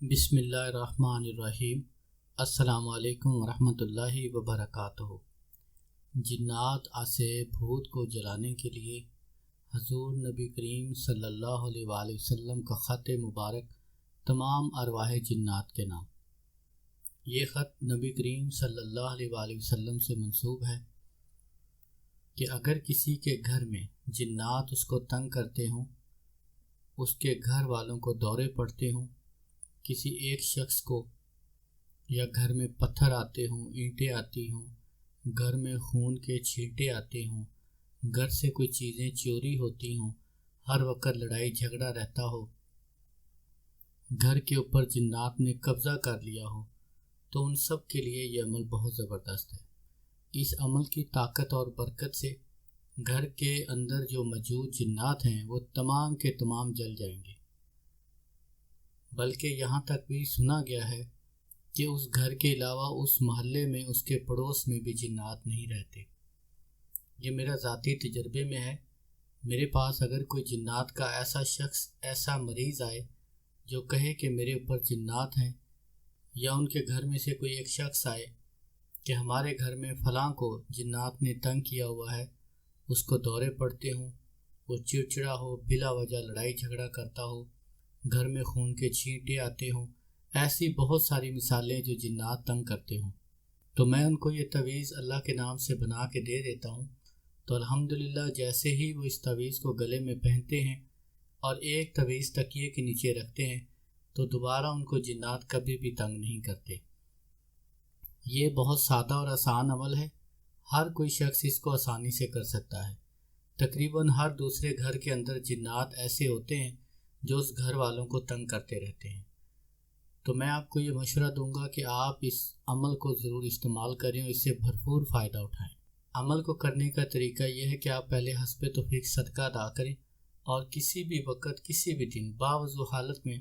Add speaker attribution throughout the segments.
Speaker 1: بسم اللہ الرحمن الرحیم۔ السلام علیکم ورحمۃ اللہ وبرکاتہ۔ جنات آسے بھوت کو جلانے کے لیے حضور نبی کریم صلی اللہ علیہ وآلہ وسلم کا خط مبارک تمام ارواح جنات کے نام۔ یہ خط نبی کریم صلی اللہ علیہ وآلہ وسلم سے منسوب ہے کہ اگر کسی کے گھر میں جنات اس کو تنگ کرتے ہوں، اس کے گھر والوں کو دورے پڑتے ہوں، کسی ایک شخص کو یا گھر میں پتھر آتے ہوں، اینٹیں آتی ہوں، گھر میں خون کے چھینٹے آتے ہوں، گھر سے کوئی چیزیں چوری ہوتی ہوں، ہر وقت لڑائی جھگڑا رہتا ہو، گھر کے اوپر جنات نے قبضہ کر لیا ہو، تو ان سب کے لیے یہ عمل بہت زبردست ہے۔ اس عمل کی طاقت اور برکت سے گھر کے اندر جو موجود جنات ہیں وہ تمام کے تمام جل جائیں گے، بلکہ یہاں تک بھی سنا گیا ہے کہ اس گھر کے علاوہ اس محلے میں، اس کے پڑوس میں بھی جنات نہیں رہتے۔ یہ میرا ذاتی تجربے میں ہے۔ میرے پاس اگر کوئی جنات کا ایسا شخص، ایسا مریض آئے جو کہے کہ میرے اوپر جنات ہیں، یا ان کے گھر میں سے کوئی ایک شخص آئے کہ ہمارے گھر میں فلاں کو جنات نے تنگ کیا ہوا ہے، اس کو دورے پڑتے ہوں، وہ چڑچڑا ہو، بلا وجہ لڑائی جھگڑا کرتا ہو، گھر میں خون کے چھینٹے آتے ہوں، ایسی بہت ساری مثالیں جو جنات تنگ کرتے ہوں، تو میں ان کو یہ تعویذ اللہ کے نام سے بنا کے دے دیتا ہوں۔ تو الحمدللہ جیسے ہی وہ اس تعویذ کو گلے میں پہنتے ہیں اور ایک تعویذ تکیے کے نیچے رکھتے ہیں، تو دوبارہ ان کو جنات کبھی بھی تنگ نہیں کرتے۔ یہ بہت سادہ اور آسان عمل ہے، ہر کوئی شخص اس کو آسانی سے کر سکتا ہے۔ تقریباً ہر دوسرے گھر کے اندر جنات ایسے ہوتے ہیں جو اس گھر والوں کو تنگ کرتے رہتے ہیں۔ تو میں آپ کو یہ مشورہ دوں گا کہ آپ اس عمل کو ضرور استعمال کریں اور اس سے بھرپور فائدہ اٹھائیں۔ عمل کو کرنے کا طریقہ یہ ہے کہ آپ پہلے حسب توفیق صدقہ ادا کریں، اور کسی بھی وقت، کسی بھی دن، باوضو حالت میں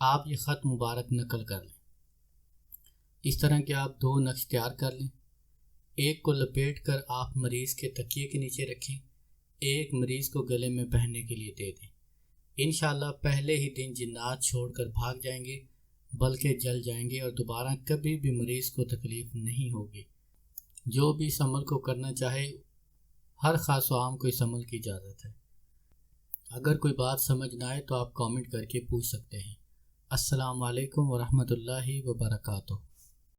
Speaker 1: آپ یہ خط مبارک نقل کر لیں۔ اس طرح کہ آپ 2 نقش تیار کر لیں، ایک کو لپیٹ کر آپ مریض کے تکیے کے نیچے رکھیں، ایک مریض کو گلے میں پہننے کے لیے دے دیں۔ انشاءاللہ پہلے ہی دن جنات چھوڑ کر بھاگ جائیں گے، بلکہ جل جائیں گے، اور دوبارہ کبھی بھی مریض کو تکلیف نہیں ہوگی۔ جو بھی اس عمل کو کرنا چاہے، ہر خاص و عام کو اس عمل کی اجازت ہے۔ اگر کوئی بات سمجھ نہ آئے تو آپ کامنٹ کر کے پوچھ سکتے ہیں۔ السلام علیکم ورحمۃ اللہ وبرکاتہ۔